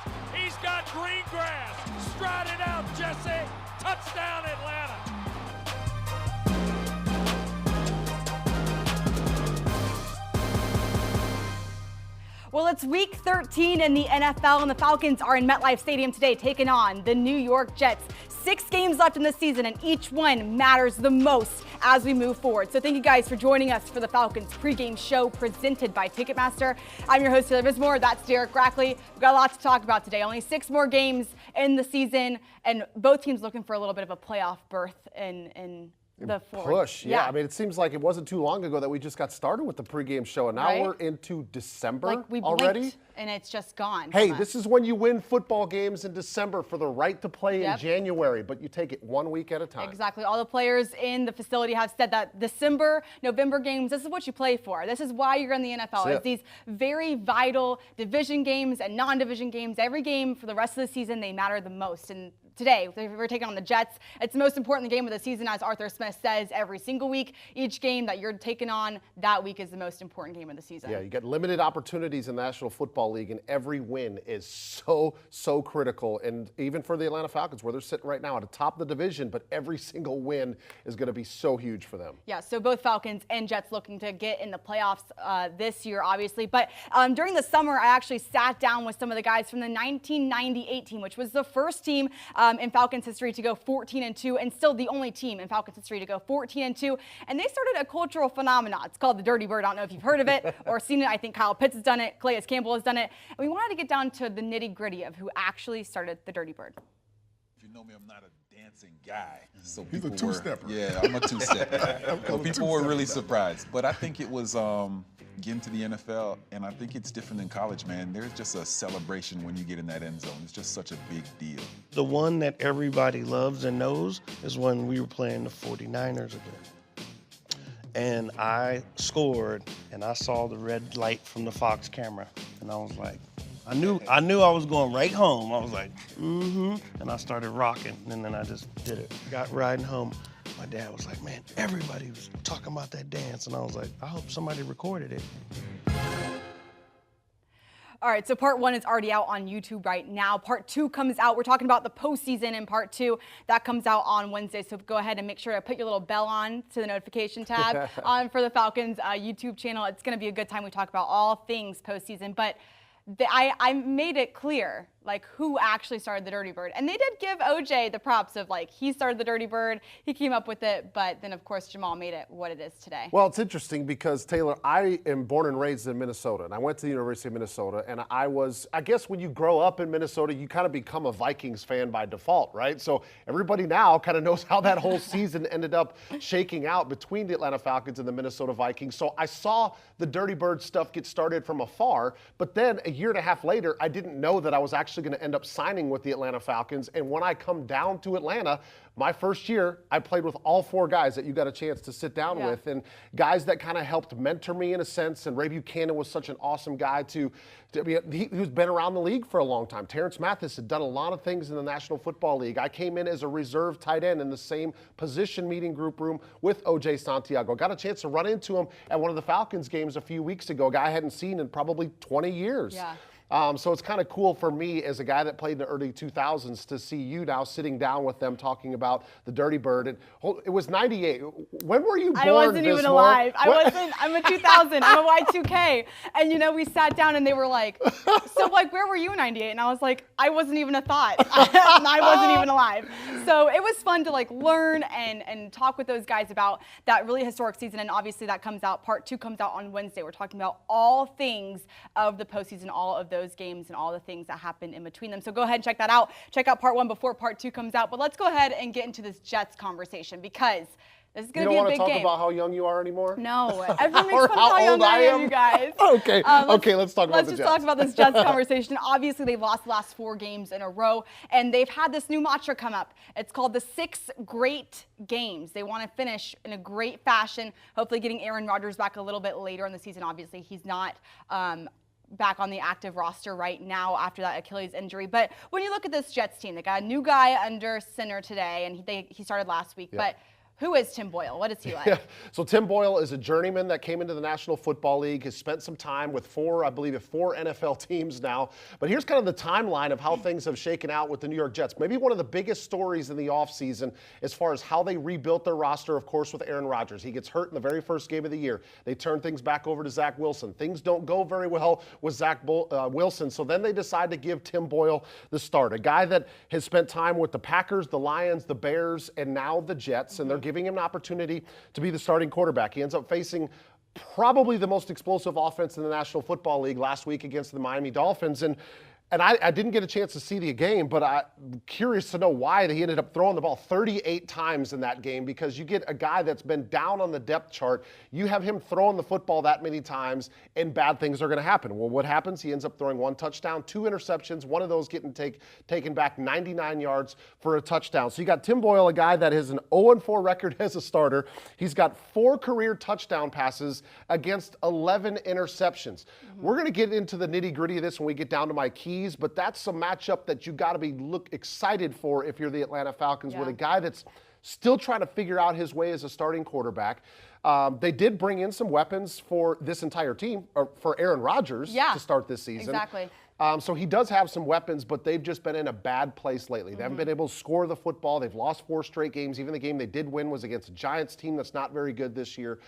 sides. He's got green grass. Stride it out, Jesse. Touchdown, Atlanta. Well, it's week 13 in the NFL, and the Falcons are in MetLife Stadium today taking on the New York Jets. 6 games left in the season, and each one matters the most as we move forward. So thank you guys for joining us for the Falcons pregame show presented by Ticketmaster. I'm your host, Taylor Vismor. That's Rackley. We've got a lot to talk about today. Only 6 more games in the season, and both teams looking for a little bit of a playoff berth in the push. Yeah. I mean, it seems like it wasn't too long ago that we just got started with the pregame show, and now we're into December like we already. Blinked, and it's just gone. Hey, this is when you win football games in December for the right to play in January, but you take it 1 week at a time. Exactly. All the players in the facility have said that December, November games, this is what you play for. This is why you're in the NFL. It's these very vital division games and non-division games. Every game for the rest of the season, they matter the most. And today, we're taking on the Jets. It's the most important game of the season, as Arthur Smith says every single week. Each game that you're taking on that week is the most important game of the season. Yeah, you get limited opportunities in the National Football League, and every win is so critical. And even for the Atlanta Falcons, where they're sitting right now at the top of the division, but every single win is going to be so huge for them. Yeah, so both Falcons and Jets looking to get in the playoffs this year, obviously. But during the summer, I actually sat down with some of the guys from the 1998 team, which was the first team in Falcons history to go 14-2, and still the only team in Falcons history to go 14-2. And they started a cultural phenomenon. It's called the Dirty Bird. I don't know if you've heard of it or seen it. I think Kyle Pitts has done it. Calais Campbell has done it. And we wanted to get down to the nitty-gritty of who actually started the Dirty Bird. If you know me, I'm not a dancing guy. So he's a two-stepper. Yeah, I'm a two-stepper. So people were really surprised. But I think it was getting to the NFL, and I think it's different than college, man. There's just a celebration when you get in that end zone. It's just such a big deal. The one that everybody loves and knows is when we were playing the 49ers again. And I scored, and I saw the red light from the Fox camera, and I was like, I knew I was going right home. I was like, and I started rocking, and then I just did it. Got riding home. My dad was like, man, everybody was talking about that dance, and I was like, I hope somebody recorded it. All right, so part 1 is already out on YouTube right now. Part 2 comes out. We're talking about the postseason in part 2. That comes out on Wednesday, so go ahead and make sure to put your little bell on to the notification tab for the Falcons YouTube channel. It's going to be a good time. We talk about all things postseason, but I made it clear, like, who actually started the Dirty Bird. And they did give OJ the props of, like, he started the Dirty Bird, he came up with it, but then, of course, Jamal made it what it is today. Well, it's interesting because, Taylor, I am born and raised in Minnesota, and I went to the University of Minnesota, and I guess when you grow up in Minnesota, you kind of become a Vikings fan by default, right? So everybody now kind of knows how that whole season ended up shaking out between the Atlanta Falcons and the Minnesota Vikings. So I saw the Dirty Bird stuff get started from afar, but then a year and a half later, I didn't know that I was actually going to end up signing with the Atlanta Falcons. And when I come down to Atlanta, my first year, I played with all 4 guys that you got a chance to sit down with, and guys that kind of helped mentor me in a sense. And Ray Buchanan was such an awesome guy who's been around the league for a long time. Terrence Mathis had done a lot of things in the National Football League. I came in as a reserve tight end in the same position meeting group room with OJ Santiago. Got a chance to run into him at one of the Falcons games a few weeks ago, a guy I hadn't seen in probably 20 years. Yeah. So it's kind of cool for me as a guy that played in the early 2000s to see you now sitting down with them talking about the Dirty Bird. And it was 98. When were you born, I wasn't even Vismor? alive. I'm a 2000. I'm a Y2K. And, we sat down and they were like, so, like, where were you in 98? And I was like, I wasn't even a thought. I wasn't even alive. So it was fun to, like, learn and talk with those guys about that really historic season. And obviously that comes out, part 2 comes out on Wednesday. We're talking about all things of the postseason, all of those games and all the things that happen in between them. So go ahead and check that out. Check out part 1 before part 2 comes out. But let's go ahead and get into this Jets conversation because this is going to be a big game. You don't want to talk about how young you are anymore? No. Everyone makes fun of how young I am, you guys. Okay. Let's talk about the Jets. Let's just talk about this Jets conversation. Obviously, they've lost the last 4 games in a row, and they've had this new mantra come up. It's called the 6 great games. They want to finish in a great fashion, hopefully getting Aaron Rodgers back a little bit later in the season. Obviously, he's not back on the active roster right now after that Achilles injury. But when you look at this Jets team, they got a new guy under center today, and he started last week. Yeah. But Who is Tim Boyle? What is he like? Yeah. So Tim Boyle is a journeyman that came into the National Football League, has spent some time with four NFL teams now. But here's kind of the timeline of how things have shaken out with the New York Jets. Maybe one of the biggest stories in the offseason as far as how they rebuilt their roster, of course, with Aaron Rodgers. He gets hurt in the very first game of the year. They turn things back over to Zach Wilson. Things don't go very well with Zach Wilson. So then they decide to give Tim Boyle the start, a guy that has spent time with the Packers, the Lions, the Bears, and now the Jets. And they're giving him an opportunity to be the starting quarterback. He ends up facing probably the most explosive offense in the National Football League last week against the Miami Dolphins. And I didn't get a chance to see the game, but I'm curious to know why he ended up throwing the ball 38 times in that game, because you get a guy that's been down on the depth chart, you have him throwing the football that many times, and bad things are going to happen. Well, what happens? He ends up throwing 1 touchdown, 2 interceptions, one of those getting taken back 99 yards for a touchdown. So you got Tim Boyle, a guy that has an 0-4 record as a starter. He's got 4 career touchdown passes against 11 interceptions. We're going to get into the nitty-gritty of this when we get down to my keys, but that's a matchup that you got to be excited for if you're the Atlanta Falcons, with a guy that's still trying to figure out his way as a starting quarterback. They did bring in some weapons for this entire team, or for Aaron Rodgers to start this season. Exactly. So he does have some weapons, but they've just been in a bad place lately. They haven't been able to score the football. They've lost 4 straight games. Even the game they did win was against a Giants team that's not very good this year.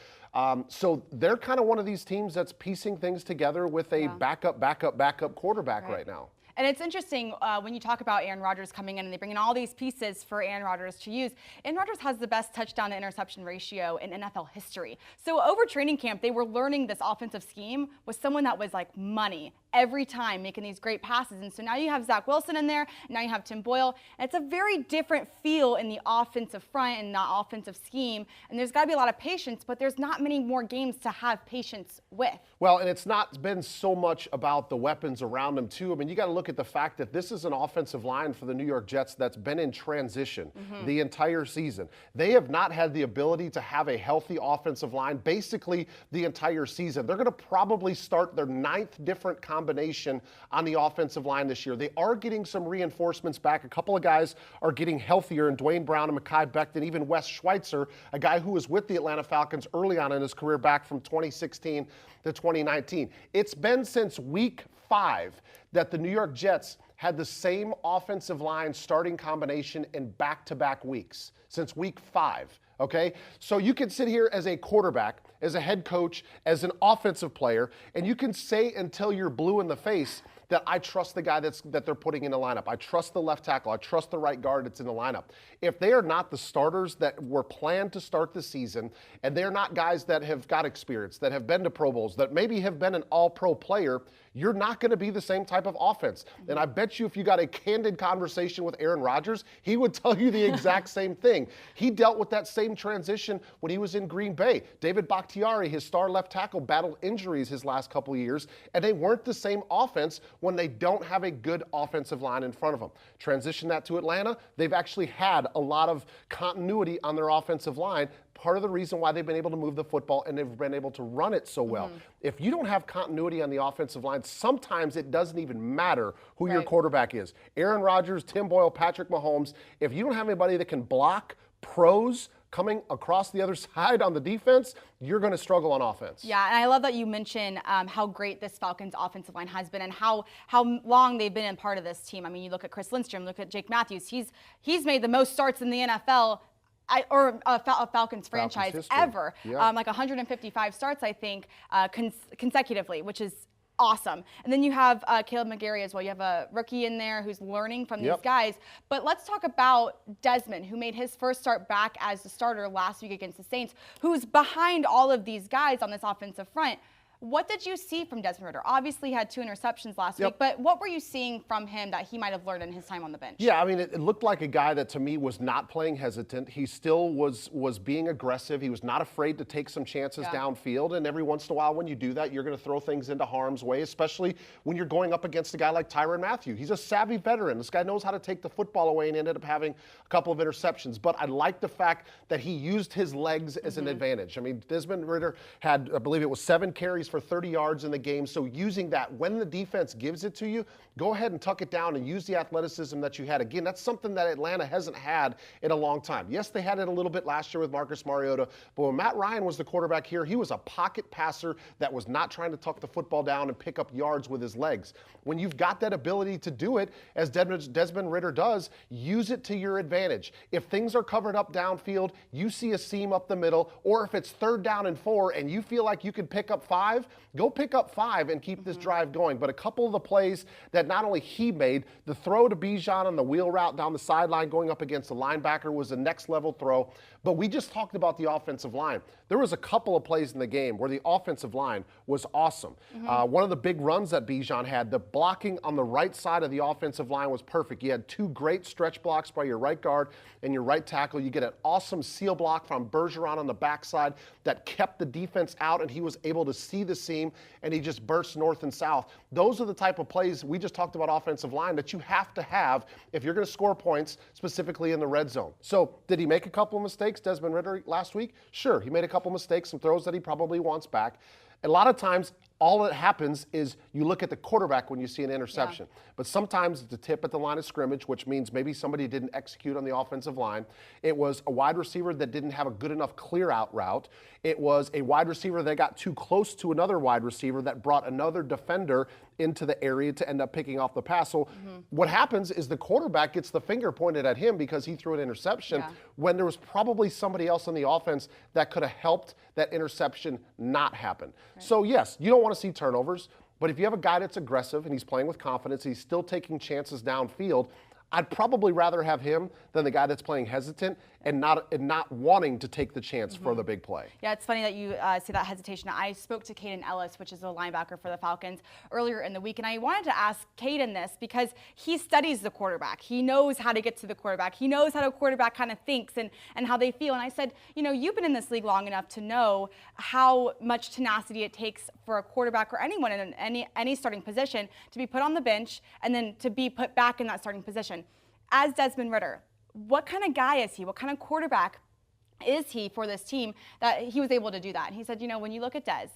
So they're kind of one of these teams that's piecing things together with a backup quarterback right now. And it's interesting when you talk about Aaron Rodgers coming in and they bring in all these pieces for Aaron Rodgers to use. Aaron Rodgers has the best touchdown to interception ratio in NFL history. So over training camp, they were learning this offensive scheme with someone that was like money every time, making these great passes. And so now you have Zach Wilson in there, now you have Tim Boyle, and it's a very different feel in the offensive front and the offensive scheme. And there's got to be a lot of patience, but there's not many more games to have patience with. Well, and it's not been so much about the weapons around them, too. I mean, you got to look at the fact that this is an offensive line for the New York Jets that's been in transition the entire season. They have not had the ability to have a healthy offensive line basically the entire season. They're going to probably start their 9th different combination on the offensive line this year. They are getting some reinforcements back. A couple of guys are getting healthier, and Dwayne Brown and Mekhi Becton, even Wes Schweitzer, a guy who was with the Atlanta Falcons early on in his career back from 2016 to 2019. It's been since week 5 that the New York Jets had the same offensive line starting combination in back-to-back weeks, since week 5. Okay, so you can sit here as a quarterback, as a head coach, as an offensive player, and you can say until you're blue in the face that I trust the guy that they're putting in the lineup. I trust the left tackle. I trust the right guard that's in the lineup. If they are not the starters that were planned to start the season, and they're not guys that have got experience, that have been to Pro Bowls, that maybe have been an all-pro player, you're not going to be the same type of offense. And I bet you if you got a candid conversation with Aaron Rodgers, he would tell you the exact same thing. He dealt with that same transition when he was in Green Bay. David Bakhtiari, his star left tackle, battled injuries his last couple of years, and they weren't the same offense when they don't have a good offensive line in front of them. Transition that to Atlanta, they've actually had a lot of continuity on their offensive line. Part of the reason why they've been able to move the football and they've been able to run it so well. If you don't have continuity on the offensive line, sometimes it doesn't even matter who your quarterback is. Aaron Rodgers, Tim Boyle, Patrick Mahomes. If you don't have anybody that can block pros coming across the other side on the defense, you're going to struggle on offense. Yeah, and I love that you mention how great this Falcons offensive line has been and how long they've been in part of this team. I mean, you look at Chris Lindstrom, look at Jake Matthews. He's made the most starts in the NFL or a Falcons franchise ever. Yeah. Like 155 starts, I think, consecutively, which is awesome. And then you have Caleb McGarry as well. You have a rookie in there who's learning from these guys. But let's talk about Desmond, who made his first start back as the starter last week against the Saints, who's behind all of these guys on this offensive front. What did you see from Desmond Ridder? Obviously, he had 2 interceptions last week, but what were you seeing from him that he might have learned in his time on the bench? Yeah, I mean, it looked like a guy that to me was not playing hesitant. He still was being aggressive. He was not afraid to take some chances downfield. And every once in a while, when you do that, you're going to throw things into harm's way, especially when you're going up against a guy like Tyrann Mathieu. He's a savvy veteran. This guy knows how to take the football away and ended up having a couple of interceptions. But I like the fact that he used his legs as an advantage. I mean, Desmond Ridder had, I believe it was 7 carries for 30 yards in the game. So using that, when the defense gives it to you, go ahead and tuck it down and use the athleticism that you had. Again, that's something that Atlanta hasn't had in a long time. Yes, they had it a little bit last year with Marcus Mariota, but when Matt Ryan was the quarterback here, he was a pocket passer that was not trying to tuck the football down and pick up yards with his legs. When you've got that ability to do it, as Desmond Ridder does, use it to your advantage. If things are covered up downfield, you see a seam up the middle, or if it's 3rd down and 4 and you feel like you can pick up 5, go pick up 5 and keep this drive going. But a couple of the plays that not only he made, the throw to Bijan on the wheel route down the sideline going up against the linebacker was a next level throw. But we just talked about the offensive line. There was a couple of plays in the game where the offensive line was awesome. One of the big runs that Bijan had, the blocking on the right side of the offensive line was perfect. You had 2 great stretch blocks by your right guard and your right tackle. You get an awesome seal block from Bergeron on the backside that kept the defense out, and he was able to see the seam, and he just burst north and south. Those are the type of plays we just talked about offensive line that you have to have if you're going to score points, specifically in the red zone. So did he make a couple of mistakes, Desmond Ridder, last week? Sure, he made a couple mistakes, some throws that he probably wants back. A lot of times, all that happens is you look at the quarterback when you see an interception. Yeah. But sometimes it's a tip at the line of scrimmage, which means maybe somebody didn't execute on the offensive line. It was a wide receiver that didn't have a good enough clear out route. It was a wide receiver that got too close to another wide receiver that brought another defender into the area to end up picking off the pass. So what happens is the quarterback gets the finger pointed at him because he threw an interception when there was probably somebody else on the offense that could have helped that interception not happen. Right. So yes, you don't want to see turnovers, but if you have a guy that's aggressive and he's playing with confidence, he's still taking chances downfield, I'd probably rather have him than the guy that's playing hesitant and not wanting to take the chance for the big play. Yeah, it's funny that you say that hesitation. I spoke to Caden Ellis, which is a linebacker for the Falcons, earlier in the week, and I wanted to ask Caden this because he studies the quarterback. He knows how to get to the quarterback. He knows how the quarterback kind of thinks and how they feel. And I said, you know, you've been in this league long enough to know how much tenacity it takes for a quarterback or anyone in any starting position to be put on the bench and then to be put back in that starting position. As Desmond Ridder, what kind of guy is he? What kind of quarterback is he for this team that he was able to do that? And he said, you know, when you look at Des,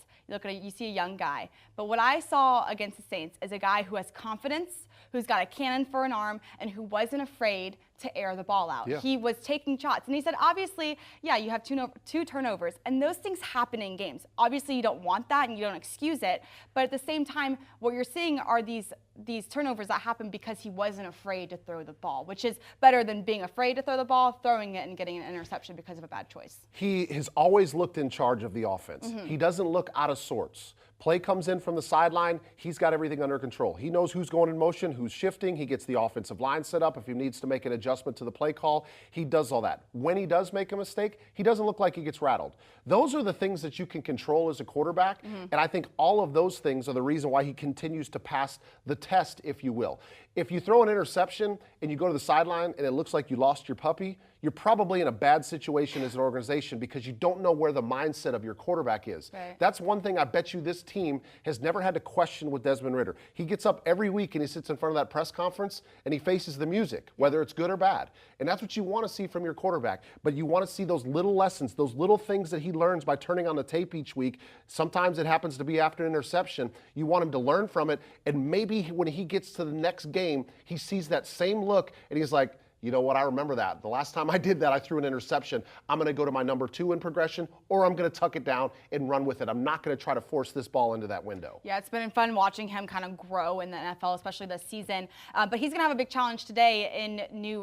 you see a young guy. But what I saw against the Saints is a guy who has confidence, who's got a cannon for an arm, and who wasn't afraid to air the ball out. Yeah. He was taking shots. And he said, obviously, yeah, you have two turnovers, and those things happen in games. Obviously, you don't want that, and you don't excuse it. But at the same time, what you're seeing are these turnovers that happen because he wasn't afraid to throw the ball, which is better than being afraid to throw the ball, throwing it and getting an interception because of a bad choice. He has always looked in charge of the offense. He doesn't look out of sorts. Play comes in from the sideline, he's got everything under control. He knows who's going in motion, who's shifting. He gets the offensive line set up. If he needs to make an adjustment to the play call, he does all that. When he does make a mistake, he doesn't look like he gets rattled. Those are the things that you can control as a quarterback, and I think all of those things are the reason why he continues to pass the test, if you will. If you throw an interception and you go to the sideline and it looks like you lost your puppy, you're probably in a bad situation as an organization because you don't know where the mindset of your quarterback is. Right. That's one thing I bet you this team has never had to question with Desmond Ridder. He gets up every week and he sits in front of that press conference and he faces the music, whether it's good or bad. And that's what you want to see from your quarterback. But you want to see those little lessons, those little things that he learns by turning on the tape each week. Sometimes it happens to be after an interception. You want him to learn from it, and maybe when he gets to the next game, he sees that same look and he's like, you know what, I remember that. The last time I did that, I threw an interception. I'm going to go to my number 2 in progression, or I'm going to tuck it down and run with it. I'm not going to try to force this ball into that window. Yeah, it's been fun watching him kind of grow in the NFL, especially this season. But he's going to have a big challenge today in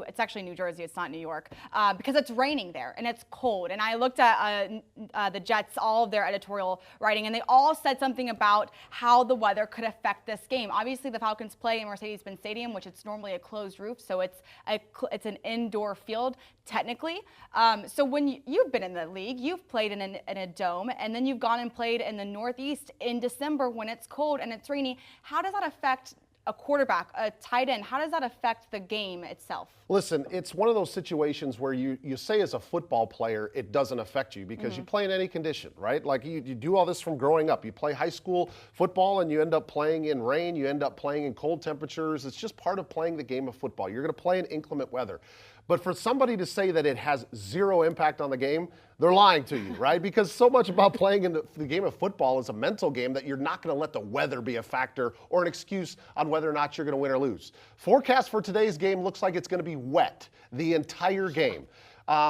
it's actually New Jersey, it's not New York, because it's raining there and it's cold. And I looked at the Jets, all of their editorial writing, and they all said something about how the weather could affect this game. Obviously, the Falcons play in Mercedes-Benz Stadium, which it's normally a closed roof, so it's an indoor field technically. So when you've been in the league, you've played in a dome, and then you've gone and played in the Northeast in December when it's cold and it's rainy. How does that affect a quarterback, a tight end? How does that affect the game itself? Listen, it's one of those situations where you say as a football player, it doesn't affect you because you play in any condition, right? Like you do all this from growing up. You play high school football and you end up playing in rain. You end up playing in cold temperatures. It's just part of playing the game of football. You're going to play in inclement weather. But for somebody to say that it has zero impact on the game, they're lying to you, right? Because so much about playing in the game of football is a mental game that you're not going to let the weather be a factor or an excuse on whether or not you're going to win or lose. Forecast for today's game looks like it's going to be wet the entire game.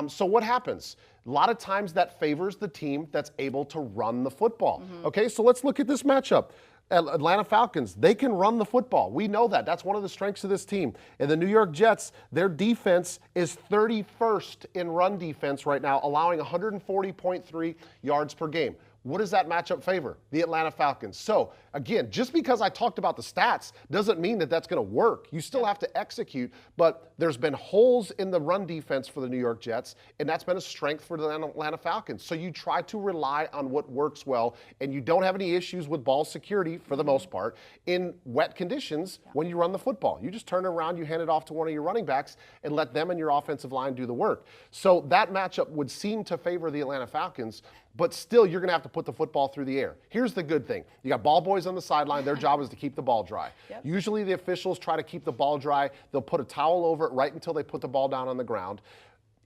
So what happens? A lot of times that favors the team that's able to run the football. Okay, so let's look at this matchup. Atlanta Falcons, they can run the football. We know that. That's one of the strengths of this team. And the New York Jets, their defense is 31st in run defense right now, allowing 140.3 yards per game. What does that matchup favor? The Atlanta Falcons. So, again, just because I talked about the stats doesn't mean that that's going to work. You still have to execute, but there's been holes in the run defense for the New York Jets, and that's been a strength for the Atlanta Falcons. So you try to rely on what works well, and you don't have any issues with ball security, for the most part, in wet conditions when you run the football. You just turn it around, you hand it off to one of your running backs, and let them and your offensive line do the work. So that matchup would seem to favor the Atlanta Falcons, but still, you're going to have to put the football through the air. Here's the good thing. You got ball boys on the sideline. Their job is to keep the ball dry. Usually the officials try to keep the ball dry. They'll put a towel over it right until they put the ball down on the ground.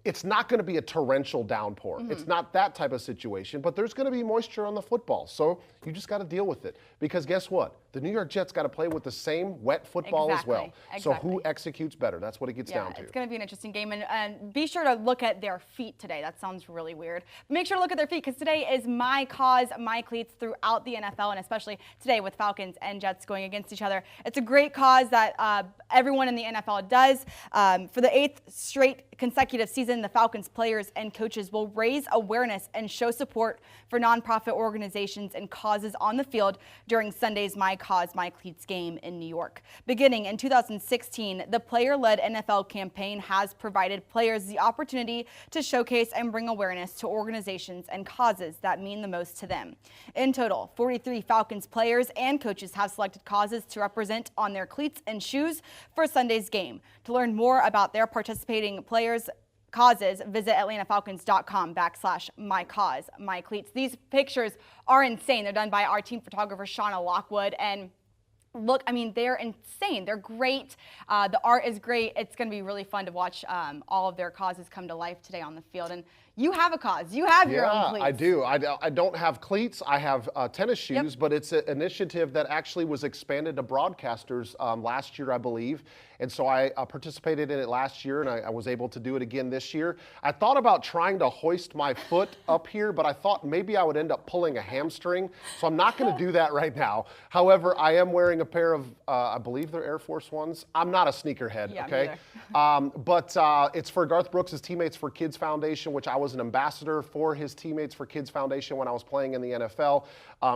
It's not going to be a torrential downpour. It's not that type of situation, but there's going to be moisture on the football. So you just got to deal with it. Because guess what? The New York Jets got to play with the same wet football as well. So who executes better? That's what it gets down to. It's going to be an interesting game. And be sure to look at their feet today. That sounds really weird. But make sure to look at their feet because today is My Cause, My Cleats throughout the NFL, and especially today with Falcons and Jets going against each other. It's a great cause that everyone in the NFL does. For the 8th straight consecutive season, the Falcons players and coaches will raise awareness and show support for nonprofit organizations and causes on the field during Sunday's My Cause, My Cleats game in New York. Beginning in 2016, the player-led NFL campaign has provided players the opportunity to showcase and bring awareness to organizations and causes that mean the most to them. In total, 43 Falcons players and coaches have selected causes to represent on their cleats and shoes for Sunday's game. To learn more about their participating players' causes, visit atlantafalcons.com/mycause-mycleats. These pictures are insane. They're done by our team photographer, Shauna Lockwood, and look, I mean, they're insane. They're great. The art is great. It's going to be really fun to watch all of their causes come to life today on the field. And you have a cause. You have your own cleats. Yeah, I do. I don't have cleats. I have tennis shoes, but it's an initiative that actually was expanded to broadcasters last year, I believe. And so I participated in it last year, and I was able to do it again this year. I thought about trying to hoist my foot up here, but I thought maybe I would end up pulling a hamstring. So I'm not going to do that right now. However, I am wearing a pair of, I believe they're Air Force Ones. I'm not a sneakerhead, okay? But it's for Garth Brooks' Teammates for Kids Foundation, which I was an ambassador for his Teammates for Kids Foundation when I was playing in the NFL.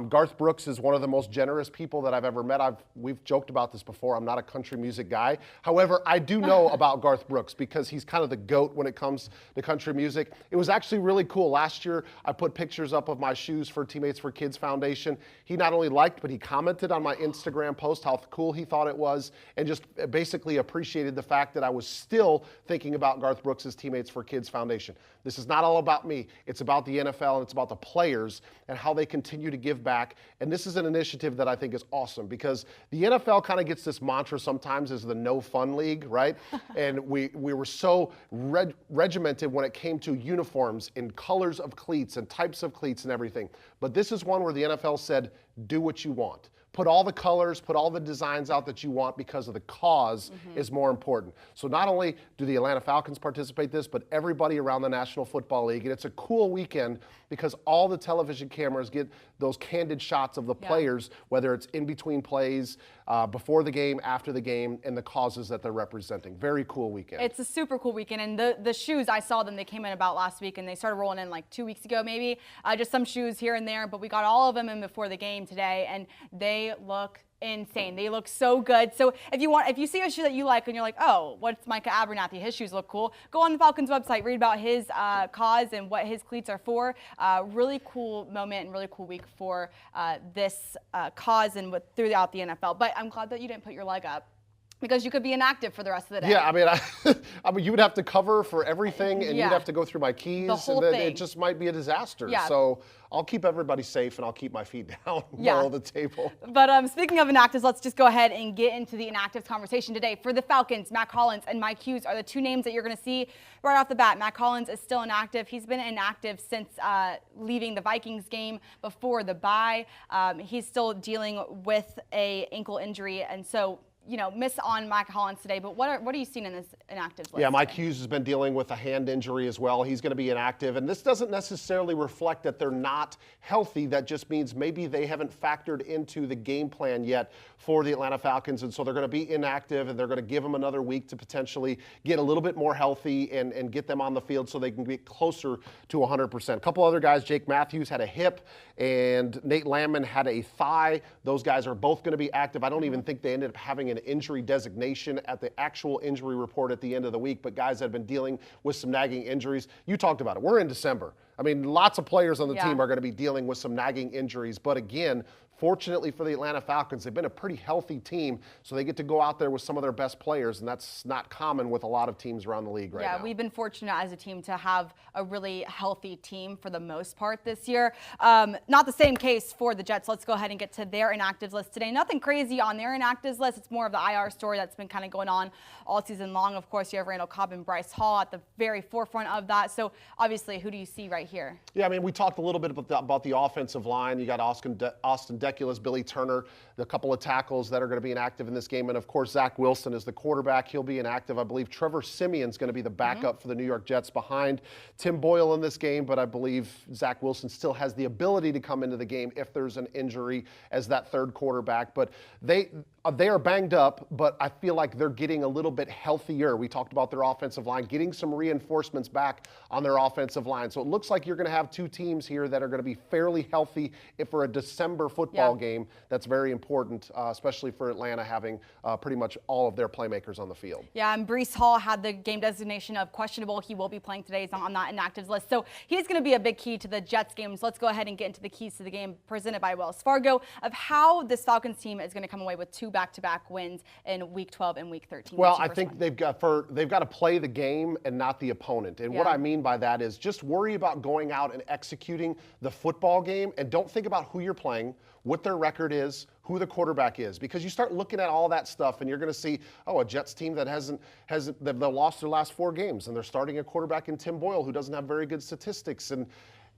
Garth Brooks is one of the most generous people that I've ever met. We've joked about this before. I'm not a country music guy. However, I do know about Garth Brooks because he's kind of the GOAT when it comes to country music. It was actually really cool. Last year, I put pictures up of my shoes for Teammates for Kids Foundation. He not only liked, but he commented on my Instagram post how cool he thought it was and just basically appreciated the fact that I was still thinking about Garth Brooks' Teammates for Kids Foundation. This is not all about me. It's about the NFL and it's about the players and how they continue to give back. And this is an initiative that I think is awesome because the NFL kind of gets this mantra sometimes as the no fun league, right? And we were so regimented when it came to uniforms and colors of cleats and types of cleats and everything. But this is one where the NFL said, do what you want. Put all the colors, put all the designs out that you want because of the cause is more important. So not only do the Atlanta Falcons participate in this, but everybody around the National Football League. And it's a cool weekend because all the television cameras get those candid shots of the players, whether it's in between plays, before the game, after the game, and the causes that they're representing. Very cool weekend. It's a super cool weekend. And the shoes, I saw them. They came in about last week, and they started rolling in like 2 weeks ago maybe. Just some shoes here and there, but we got all of them in before the game today, and they look insane. They look so good. So if you see a shoe that you like and you're like, oh, what's Micah Abernathy? His shoes look cool. Go on the Falcons website, read about his cause and what his cleats are for. Really cool moment and really cool week for this cause and throughout the NFL. But I'm glad that you didn't put your leg up. Because you could be inactive for the rest of the day. Yeah, I mean, you would have to cover for everything, and you'd have to go through my keys, the whole and thing. it just might be a disaster. Yeah. So I'll keep everybody safe, and I'll keep my feet down below the table. But speaking of inactives, let's just go ahead and get into the inactives conversation today. For the Falcons, Matt Collins and Mike Hughes are the two names that you're going to see right off the bat. Matt Collins is still inactive. He's been inactive since leaving the Vikings game before the bye. He's still dealing with an ankle injury, and so miss on Mike Collins today, but what are you seeing in this inactive list? Yeah, Mike Hughes has been dealing with a hand injury as well. He's going to be inactive, and this doesn't necessarily reflect that they're not healthy. That just means maybe they haven't factored into the game plan yet for the Atlanta Falcons, and so they're going to be inactive, and they're going to give them another week to potentially get a little bit more healthy and get them on the field so they can get closer to 100%. A couple other guys, Jake Matthews had a hip, and Nate Landman had a thigh. Those guys are both going to be active. I don't even think they ended up having an injury designation at the actual injury report at the end of the week, but guys that have been dealing with some nagging injuries. You talked about it. We're in December. I mean, lots of players on the team are going to be dealing with some nagging injuries, but again, fortunately for the Atlanta Falcons, they've been a pretty healthy team, so they get to go out there with some of their best players, and that's not common with a lot of teams around the league right now. Yeah, we've been fortunate as a team to have a really healthy team for the most part this year. Not the same case for the Jets. Let's go ahead and get to their inactives list today. Nothing crazy on their inactives list. It's more of the IR story that's been kind of going on all season long. Of course, you have Randall Cobb and Bryce Hall at the very forefront of that. So obviously, who do you see right here? Yeah, I mean, we talked a little bit about the offensive line. You got Austin Deculus, Billy Turner, the couple of tackles that are going to be inactive in this game. And, of course, Zach Wilson is the quarterback. He'll be inactive. I believe Trevor Siemian's going to be the backup for the New York Jets behind Tim Boyle in this game. But I believe Zach Wilson still has the ability to come into the game if there's an injury as that third quarterback. But they are banged up, but I feel like they're getting a little bit healthier. We talked about their offensive line, getting some reinforcements back on their offensive line. So it looks like you're going to have two teams here that are going to be fairly healthy for a December football game. That's very important, especially for Atlanta having pretty much all of their playmakers on the field. Yeah, and Bryce Hall had the game designation of questionable. He will be playing today. He's on that inactives list. So he's going to be a big key to the Jets game. So let's go ahead and get into the keys to the game presented by Wells Fargo of how this Falcons team is going to come away with two back-to-back wins in Week 12 and Week 13. Well, I think they've got to play the game and not the opponent. And what I mean by that is just worry about going out and executing the football game, and don't think about who you're playing, what their record is, who the quarterback is, because you start looking at all that stuff and you're going to see, a Jets team that they've lost their last 4 games, and they're starting a quarterback in Tim Boyle who doesn't have very good statistics. And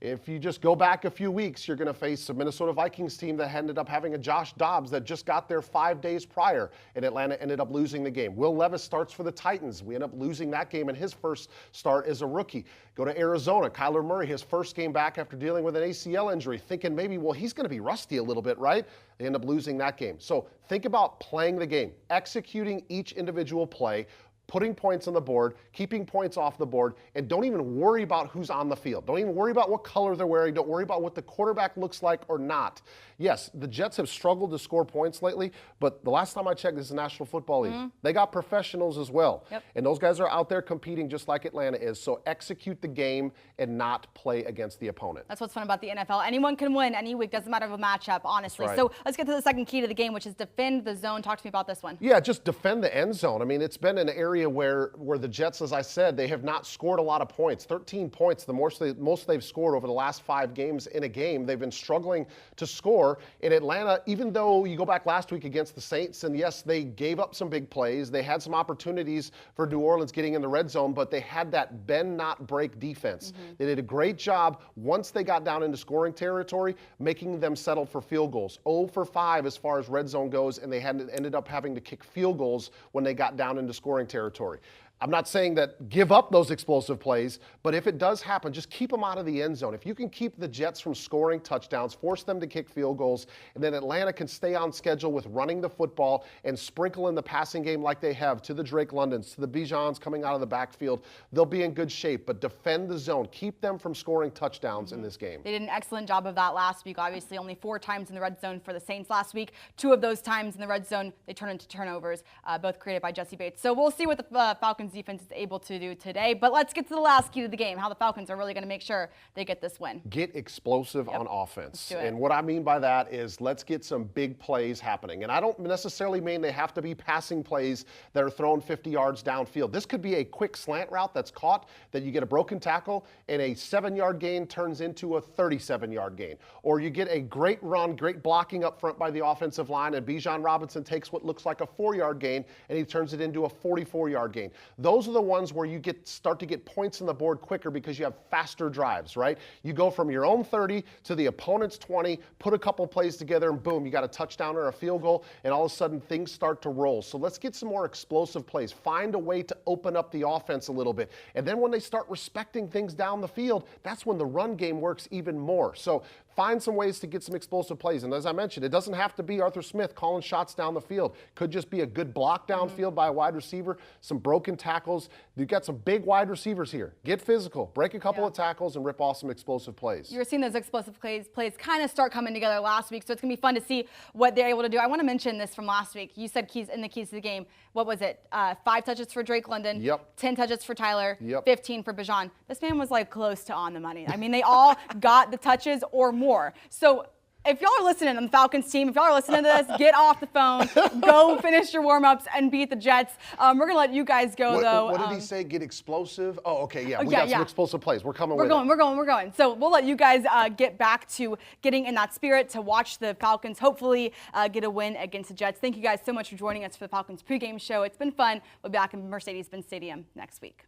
if you just go back a few weeks, you're going to face a Minnesota Vikings team that ended up having a Josh Dobbs that just got there 5 days prior, and Atlanta ended up losing the game. Will Levis starts for the Titans. We end up losing that game in his first start as a rookie. Go to Arizona. Kyler Murray, his first game back after dealing with an ACL injury, thinking maybe, he's going to be rusty a little bit, right? They end up losing that game. So think about playing the game, executing each individual play, putting points on the board, keeping points off the board, and don't even worry about who's on the field. Don't even worry about what color they're wearing. Don't worry about what the quarterback looks like or not. Yes, the Jets have struggled to score points lately, but the last time I checked, this is the National Football League. They got professionals as well. And those guys are out there competing just like Atlanta is. So execute the game and not play against the opponent. That's what's fun about the NFL. Anyone can win any week. Doesn't matter the matchup, honestly. Right. So let's get to the second key to the game, which is defend the zone. Talk to me about this one. Yeah, just defend the end zone. I mean, it's been an area where the Jets, as I said, they have not scored a lot of points. 13 points, the most they've scored over the last 5 games in a game. They've been struggling to score. In Atlanta, even though you go back last week against the Saints, and yes, they gave up some big plays. They had some opportunities for New Orleans getting in the red zone, but they had that bend, not break defense. They did a great job once they got down into scoring territory, making them settle for field goals. 0 for 5 as far as red zone goes, and they ended up having to kick field goals when they got down into scoring territory. I'm not saying that give up those explosive plays, but if it does happen, just keep them out of the end zone. If you can keep the Jets from scoring touchdowns, force them to kick field goals, and then Atlanta can stay on schedule with running the football and sprinkle in the passing game like they have to the Drake Londons, to the Bijans coming out of the backfield, they'll be in good shape. But defend the zone. Keep them from scoring touchdowns in this game. They did an excellent job of that last week. Obviously, only 4 times in the red zone for the Saints last week. 2 of those times in the red zone, they turned into turnovers, both created by Jesse Bates. So we'll see what the Falcons Falcons defense is able to do today. But let's get to the last key to the game, how the Falcons are really going to make sure they get this win. Get explosive on offense. Let's do it. And what I mean by that is let's get some big plays happening. And I don't necessarily mean they have to be passing plays that are thrown 50 yards downfield. This could be a quick slant route that's caught, that you get a broken tackle, and a 7-yard gain turns into a 37-yard gain. Or you get a great run, great blocking up front by the offensive line, and Bijan Robinson takes what looks like a 4-yard gain, and he turns it into a 44-yard gain. Those are the ones where you start to get points on the board quicker because you have faster drives, right? You go from your own 30 to the opponent's 20, put a couple plays together, and boom, you got a touchdown or a field goal, and all of a sudden things start to roll. So let's get some more explosive plays. Find a way to open up the offense a little bit. And then when they start respecting things down the field, that's when the run game works even more. So find some ways to get some explosive plays. And as I mentioned, it doesn't have to be Arthur Smith calling shots down the field. Could just be a good block downfield by a wide receiver, some broken tackles. You've got some big wide receivers here. Get physical, break a couple of tackles, and rip off some explosive plays. You're seeing those explosive plays kind of start coming together last week, so it's going to be fun to see what they're able to do. I want to mention this from last week. You said keys to the game. What was it? 5 touches for Drake London, 10 touches for Tyler, 15 for Bijan. This man was like close to on the money. I mean, they all got the touches or more. So if y'all are listening on the Falcons team, if y'all are listening to this, get off the phone, go finish your warm-ups, and beat the Jets. We're going to let you guys go, though. What did he say? Get explosive? Oh, okay, yeah. We got some explosive plays. We're coming with it. We're going. So we'll let you guys get back to getting in that spirit to watch the Falcons hopefully get a win against the Jets. Thank you guys so much for joining us for the Falcons pregame show. It's been fun. We'll be back in Mercedes-Benz Stadium next week.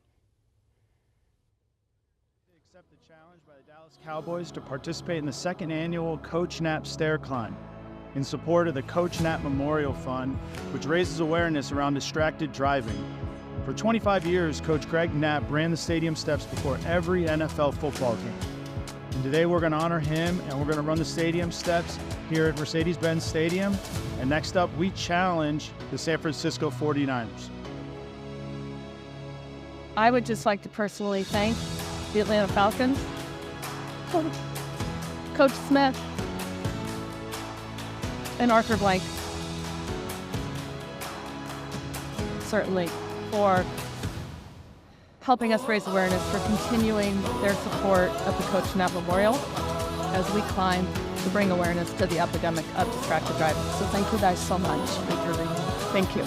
Accept the challenge by the Dallas Cowboys to participate in the second annual Coach Knapp Stair Climb in support of the Coach Knapp Memorial Fund, which raises awareness around distracted driving. For 25 years, Coach Greg Knapp ran the stadium steps before every NFL football game. And today we're going to honor him, and we're going to run the stadium steps here at Mercedes-Benz Stadium. And next up, we challenge the San Francisco 49ers. I would just like to personally thank the Atlanta Falcons, Coach Smith, and Arthur Blank, certainly, for helping us raise awareness, for continuing their support of the Coach Knapp Memorial as we climb to bring awareness to the epidemic of distracted driving. So thank you guys so much. Thank you.